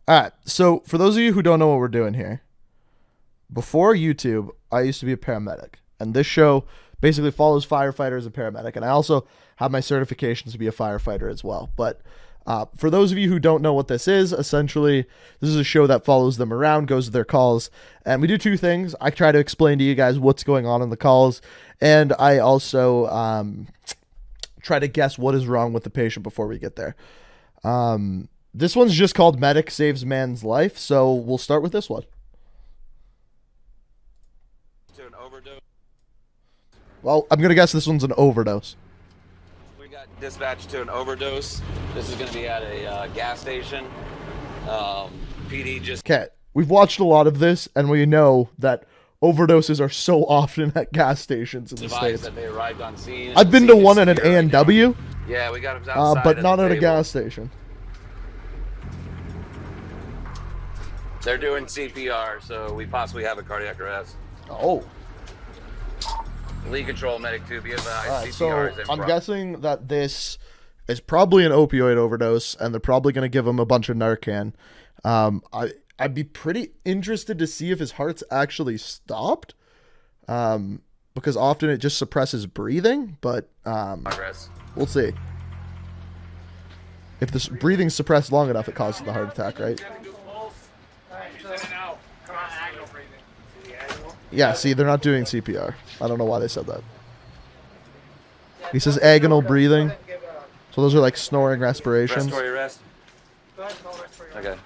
All right. So for those of you who don't know what we're doing here, before YouTube, I used to be a paramedic, and this show basically follows firefighters and paramedic. And I also have my certifications to be a firefighter as well. But for those of you who don't know what this is, essentially, this is a show that follows them around, goes to their calls, and we do two things. I try to explain to you guys what's going on in the calls, and I also try to guess what is wrong with the patient before we get there. This one's just called Medic Saves Man's Life, so we'll start with this one. To an overdose. Well, I'm going to guess this one's an overdose. We got dispatched to an overdose. This is going to be at a gas station. PD just... Okay, we've watched a lot of this, and we know that overdoses are so often at gas stations in the States. That they arrived on scene. I've been to one at an A&W, yeah, we got them outside but not at a table. gas station. They're doing CPR, so we possibly have a cardiac arrest. Oh. Lead control, medic 2, be advised. All right, CPR so is in I'm front. guessing that this is probably an opioid overdose, and they're probably going to give him a bunch of Narcan. I'd be pretty interested to see if his heart's actually stopped, because often it just suppresses breathing, but we'll see. If this breathing's suppressed long enough, it causes the heart attack, right? Yeah, see, they're not doing CPR. I don't know why they said that. He says agonal breathing. So those are like snoring respirations. Respiratory arrest? Okay.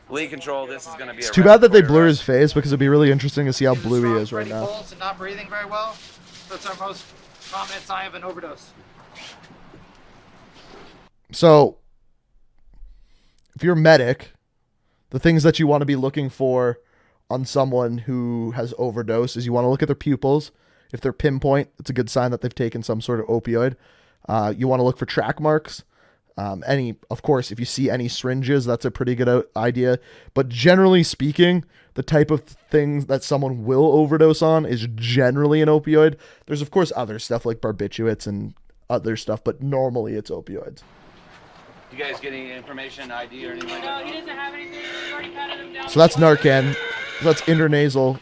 Lead control, this is going to be It's too bad that they blur his face, because it'd be really interesting to see how blue he is right now. Pulse and not breathing very well. That's our most prominent sign of an overdose. So, if you're a medic, the things that you want to be looking for on someone who has overdose is you want to look at their pupils. If they're pinpoint, it's a good sign that they've taken some sort of opioid. You want to look for track marks. Of course, if you see any syringes, that's a pretty good idea. But generally speaking, the type of things that someone will overdose on is generally an opioid. There's, of course, other stuff like barbiturates and other stuff, but normally it's opioids. You guys get any information, ID or anything like that? No, he doesn't have anything. We've already patted him down. So that's Narcan. That's intranasal.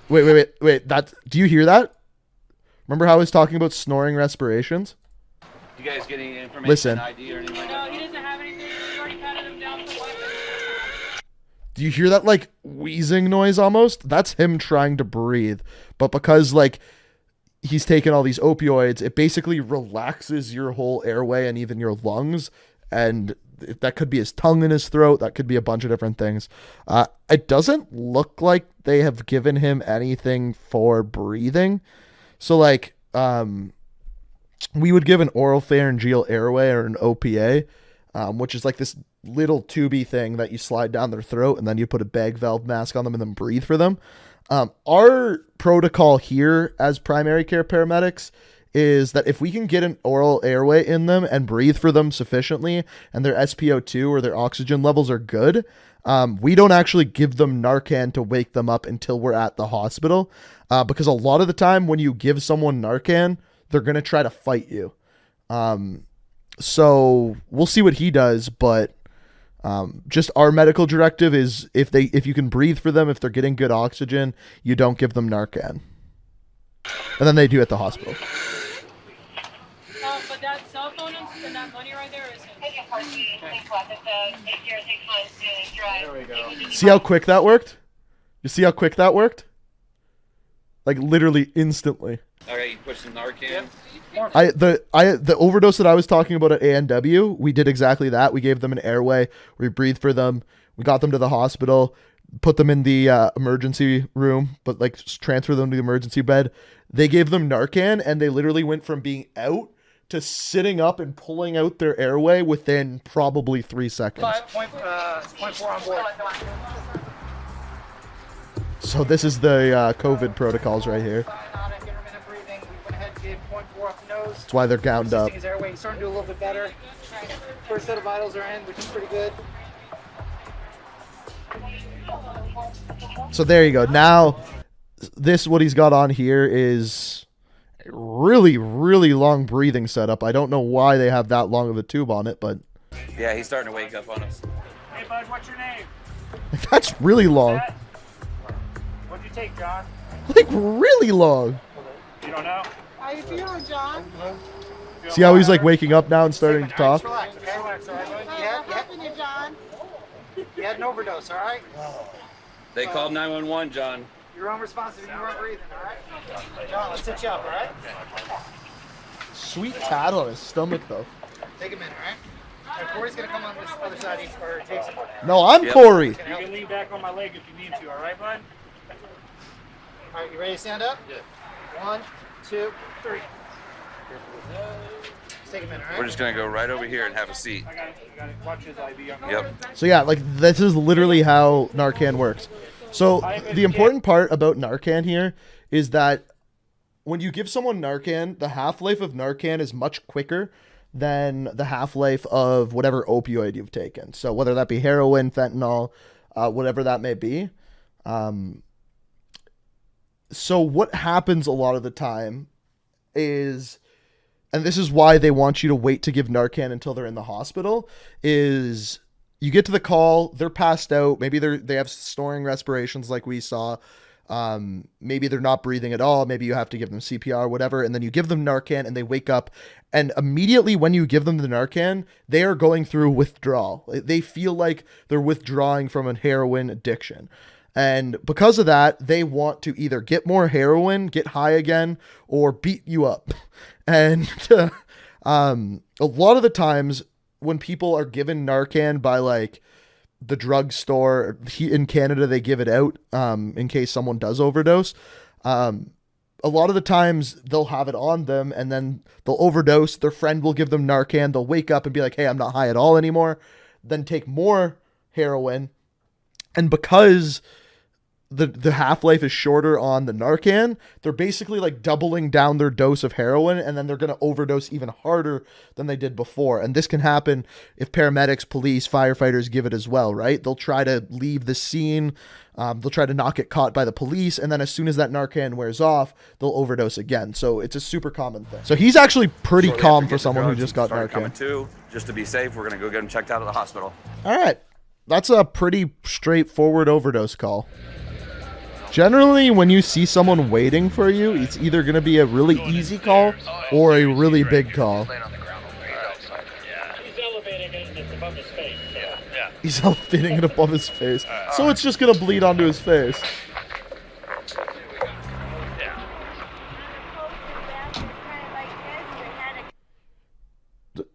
Wait. Do you hear that? Remember how I was talking about snoring respirations? You guys get any information, Listen. ID or anything like No, that? he doesn't have anything. We've already patted him down for weapons. Do you hear that like wheezing noise almost? That's him trying to breathe. But because like he's taken all these opioids, it basically relaxes your whole airway and even your lungs. And that could be his tongue in his throat. That could be a bunch of different things. It doesn't look like they have given him anything for breathing. So like, we would give an oral pharyngeal airway or an OPA, which is like this little tubey thing that you slide down their throat, and then you put a bag valve mask on them and then breathe for them. Our protocol here as primary care paramedics is that if we can get an oral airway in them and breathe for them sufficiently, and their SpO2 or their oxygen levels are good, we don't actually give them Narcan to wake them up until we're at the hospital, because a lot of the time when you give someone Narcan, they're going to try to fight you. So we'll see what he does, but just our medical directive is if you can breathe for them, if they're getting good oxygen, you don't give them Narcan. And then they do at the hospital. But that cell phone and that money right there is his. There we go. See how quick that worked? You see how quick that worked? Like literally instantly. Okay, you push some Narcan. The overdose that I was talking about at A&W, we did exactly that. We gave them an airway. We breathed for them. We got them to the hospital, put them in the emergency room, but like transfer them to the emergency bed. They gave them Narcan, and they literally went from being out to sitting up and pulling out their airway within probably 3 seconds. 5.4 on board. So this is the COVID protocols right here. Cyanotic intermittent breathing. We went ahead and gave 0.4 off the nose. That's why they're gowned up. Assisting his airway. He's starting to do a little bit better. First set of vitals are in, which is pretty good. So there you go. Now, what he's got on here is Really, really long breathing setup. I don't know why they have that long of a tube on it, but Yeah, he's starting to wake up on us. Hey, bud, what's your name? that's really long. What'd you take, John? Like, really long. You don't know? How you feeling, John? See how he's like waking up now and starting to talk? Relax, okay? Relax, all right, bud? What happened to you, John? You had an overdose, all right? They called 911, John. You're unresponsive and you weren't breathing, all right? John, let's sit you up, all right? Sweet tat on his stomach, though. Take a minute, all right? Now, Corey's gonna come on this other side, or Jason. No, I'm Yep. Corey. You can lean back on my leg if you need to, all right, bud? All right, you ready to stand up? Yeah. 1, 2, 3. Just take a minute, all right? We're just gonna go right over here and have a seat. I got it. You got it. Watch his IV. Yep. So yeah, like this is literally how Narcan works. So the important part about Narcan here is that when you give someone Narcan, the half-life of Narcan is much quicker than the half-life of whatever opioid you've taken. So whether that be heroin, fentanyl, whatever that may be. So what happens a lot of the time is, and this is why they want you to wait to give Narcan until they're in the hospital, is you get to the call, they're passed out, maybe they have snoring respirations like we saw, maybe they're not breathing at all, maybe you have to give them CPR, whatever, and then you give them Narcan and they wake up, and immediately when you give them the Narcan, they are going through withdrawal. They feel like they're withdrawing from a heroin addiction. And because of that, they want to either get more heroin, get high again, or beat you up. And a lot of the times when people are given Narcan by like the drugstore in Canada, they give it out in case someone does overdose. A lot of the times they'll have it on them and then they'll overdose. Their friend will give them Narcan. They'll wake up and be like, hey, I'm not high at all anymore. Then take more heroin. And because the half-life is shorter on the Narcan, they're basically like doubling down their dose of heroin, and then they're going to overdose even harder than they did before. And this can happen if paramedics, police, firefighters give it as well, right? They'll try to leave the scene. They'll try to not get caught by the police. And then as soon as that Narcan wears off, they'll overdose again. So it's a super common thing. So he's actually pretty Shortly calm after for getting someone the who drugs, just got he started coming Narcan. to. Just to be safe, we're gonna go get him checked out at the hospital. All right. That's a pretty straightforward overdose call. Generally, when you see someone waiting for you, it's either going to be a really easy call or a really big call. He's elevating it just above his face. Yeah. He's elevating it above his face. So it's just going to bleed onto his face.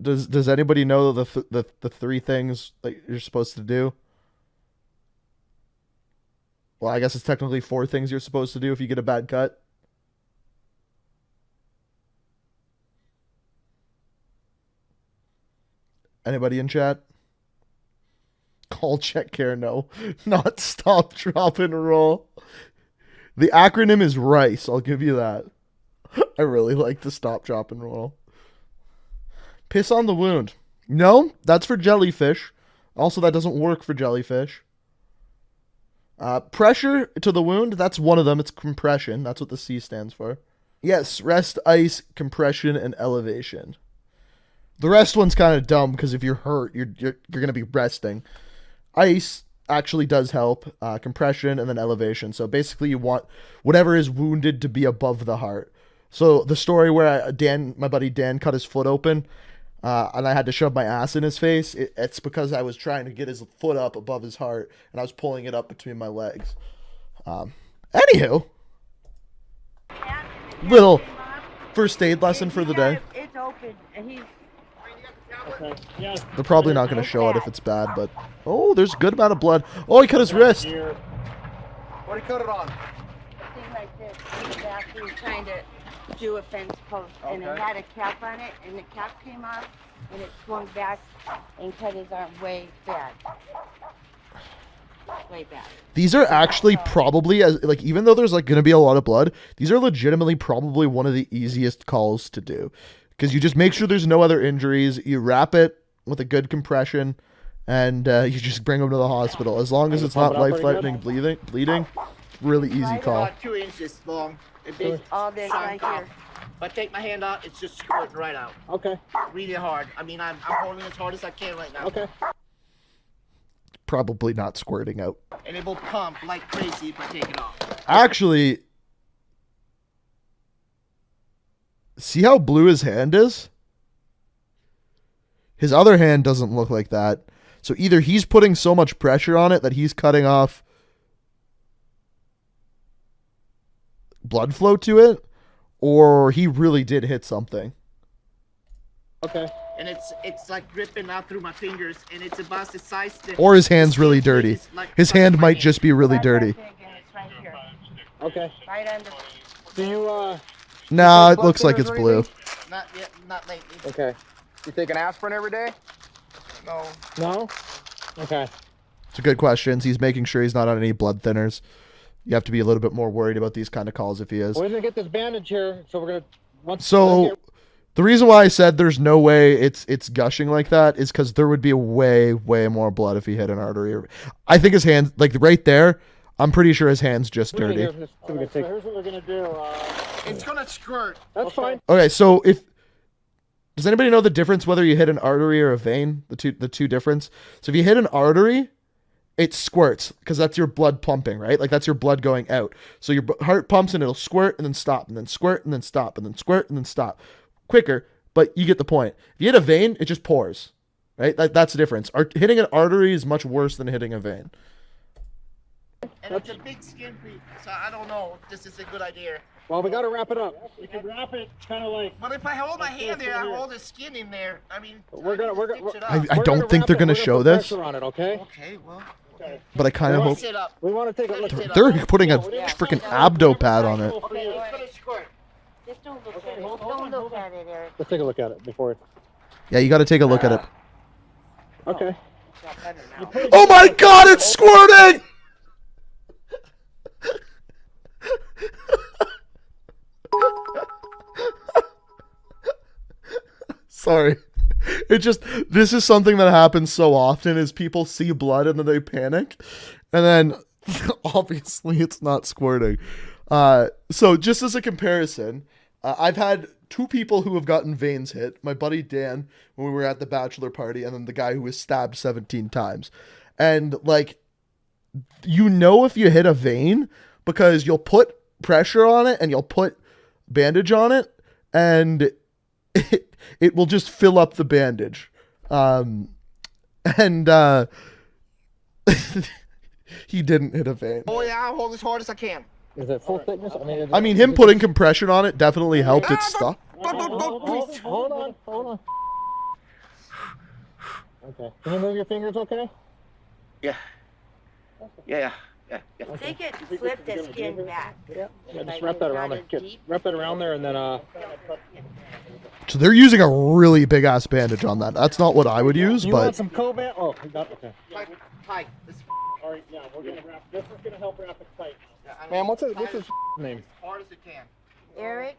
Does anybody know the three things that you're supposed to do? Well, I guess it's technically 4 things you're supposed to do if you get a bad cut. Anybody in chat? Call, check, care, no. Not stop, drop, and roll. The acronym is RICE, I'll give you that. I really like the stop, drop, and roll. Piss on the wound. No, that's for jellyfish. Also, that doesn't work for jellyfish. Pressure to the wound, that's one of them. It's compression. That's what the C stands for. Yes, rest, ice, compression, and elevation. The rest one's kind of dumb because if you're hurt, you're going to be resting. Ice actually does help. Compression and then elevation. So basically you want whatever is wounded to be above the heart. So the story where my buddy Dan cut his foot open and I had to shove my ass in his face, it's because I was trying to get his foot up above his heart and I was pulling it up between my legs. Anywho, little first aid lesson for the day. It's open, and he's. Okay. Yeah. They're probably not going to show it if it's bad, but oh, there's a good amount of blood. Oh, he cut his wrist. Here. What did he cut it on? Thing like this. He's actually trying to do a fence post, and it Okay. had a cap on it, and the cap came off, and it swung back and cut his arm way bad. Way bad. These are actually probably, even though there's like going to be a lot of blood, these are legitimately probably one of the easiest calls to do. Because you just make sure there's no other injuries, you wrap it with a good compression, and you just bring them to the hospital. As long as it's not life-threatening bleeding, really easy call. About 2 inches long. All this right here. If I take my hand out, it's just squirting right out. Okay. Really hard. I mean, I'm holding as hard as I can right now. Okay. Probably not squirting out. And it will pump like crazy if I take it off. Actually, see how blue his hand is? His other hand doesn't look like that. So either he's putting so much pressure on it that he's cutting off blood flow to it, or he really did hit something. Okay. And it's like dripping out through my fingers, and it's about the size that... Or his hand's really dirty. His hand might just be really dirty. It's right here. Okay. Right under. Do you Nah, it looks like it's blue. Not yet, not lately. Okay. You taking aspirin every day? No. No? Okay. It's a good question. He's making sure he's not on any blood thinners. You have to be a little bit more worried about these kind of calls if he is. We're gonna get this bandage here, so we're gonna So the reason why I said there's no way it's gushing like that is because there would be way more blood if he hit an artery. I think his hands, like right there, I'm pretty sure his hand's just dirty. So here's what we're gonna do. It's gonna squirt. That's fine. Okay, so does anybody know the difference whether you hit an artery or a vein? The two difference. So if you hit an artery, it squirts because that's your blood pumping, right? Like that's your blood going out. So your heart pumps and it'll squirt and then stop and then squirt and then stop and then squirt and then stop. Quicker, but you get the point. If you hit a vein, it just pours, right? That's the difference. Hitting an artery is much worse than hitting a vein. And it's a big skin creep, so I don't know if this is a good idea. Well, we gotta wrap it up. We can wrap it kind of like. But if I hold my hand there, I hold the skin in there. I mean, We're gonna stitch it up. I don't think they're gonna show this, on it, okay? Okay, well, but I kind of hope sit up. We want to take a look. they're putting a freaking abdo pad on it. Okay, it's gonna squirt. Just don't look at it. Don't look at it, Eric. Let's take a look at it before it. Yeah, you got to take a look at it. Okay. Oh my God, it's squirting! Sorry. This is something that happens so often is people see blood and then they panic. And then obviously it's not squirting. So just as a comparison, I've had two people who have gotten veins hit. My buddy Dan, when we were at the bachelor party, and then the guy who was stabbed 17 times. And like, you know if you hit a vein because you'll put pressure on it and you'll put bandage on it and it will just fill up the bandage. He didn't hit a vein. Oh yeah, I'll hold as hard as I can. Is it full thickness? I mean, him putting compression on it definitely helped it stop. Hold on. Okay. Can you move your fingers? Okay. Yeah. Yeah. Take it to flip the skin back. Yeah. Just wrap that around there. Wrap that around there, and then So they're using a really big ass bandage on that. That's not what I would use, you want but some Coban? Oh, we got okay. Tight. All right, yeah, we're gonna wrap. This is gonna help wrap it tight. Man, what's his name? As hard as it can. Eric?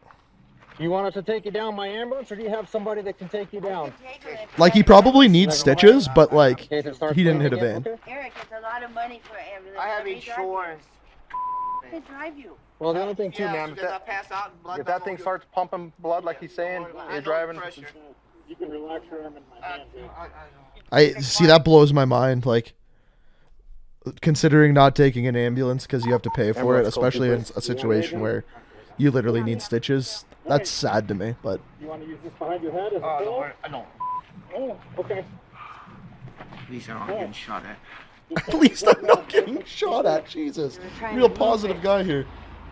You want us to take you down my ambulance, or do you have somebody that can take you down? like he probably needs stitches, but like In case it starts he didn't hit a bleeding vein. again? Okay. Eric, it's a lot of money for an ambulance. I have Let me drive you. insurance. I can drive you. Well, the other thing too, Yeah, man, because I pass out and blood. if that thing starts pumping blood like he's saying, you're driving. You can relax your arm in my hand, dude. I see that blows my mind. Like considering not taking an ambulance because you have to pay for it, especially in a situation where you literally need stitches. That's sad to me, but You want to use this behind your head as a pillow? I don't. Oh, okay. At least I'm not getting shot at. at least I'm not getting shot at. Jesus, real positive guy here.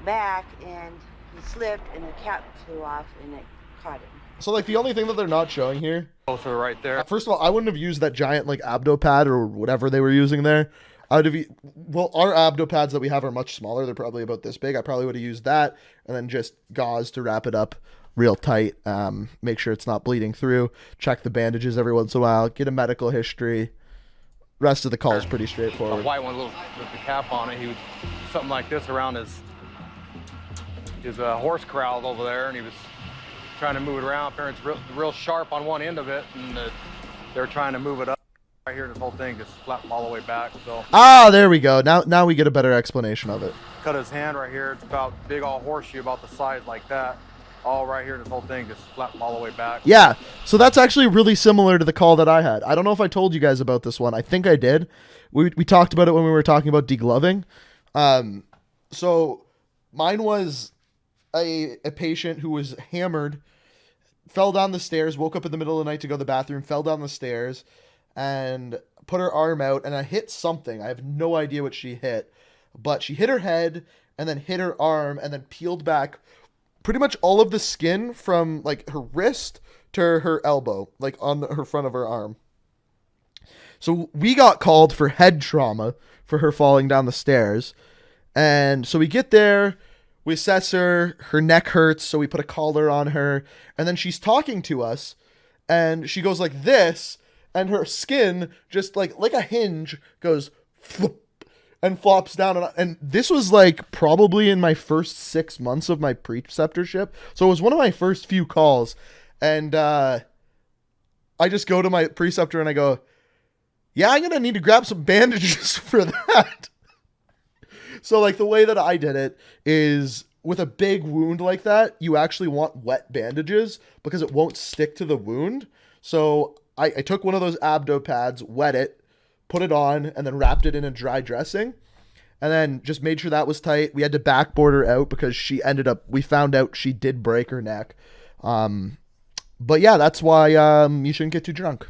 Back, and he slipped, and the cap flew off, and it caught him. So like the only thing that they're not showing here. Closer right there. First of all, I wouldn't have used that giant like abdo pad or whatever they were using there. I would have. Well, our abdo pads that we have are much smaller. They're probably about this big. I probably would have used that and then just gauze to wrap it up real tight. Make sure it's not bleeding through. Check the bandages every once in a while. Get a medical history. Rest of the call is pretty A straightforward. white one with the cap on it. He was something like this around his horse corral over there, and he was trying to move it around. Apparently, it's real sharp on one end of it, and they're trying to move it up. Right here, this whole thing just flattened all the way back. So There we go. Now we get a better explanation of it. cut his hand right here. It's about big old horseshoe, about the size like that. all right here. This whole thing just flattened all the way back. Yeah, so that's actually really similar to the call that I had. I don't know if I told you guys about this one. I think I did. We talked about it when we were talking about degloving. So mine was a patient who was hammered, fell down the stairs, woke up in the middle of the night to go to the bathroom, fell down the stairs, and put her arm out, and I hit something. I have no idea what she hit, but she hit her head and then hit her arm and then peeled back pretty much all of the skin from like her wrist to her elbow, like on her front of her arm. So we got called for head trauma for her falling down the stairs. And so we get there, we assess her, her neck hurts, so we put a collar on her, and then she's talking to us, and she goes like this, and her skin just like a hinge goes flop, and flops down. And this was like probably in my first 6 months of my preceptorship. So it was one of my first few calls. And I just go to my preceptor and I go, yeah, I'm going to need to grab some bandages for that. So like the way that I did it is with a big wound like that, you actually want wet bandages because it won't stick to the wound. So I took one of those abdo pads, wet it, put it on, and then wrapped it in a dry dressing, and then just made sure that was tight. We had to backboard her out because we found out she did break her neck. But yeah, that's why you shouldn't get too drunk.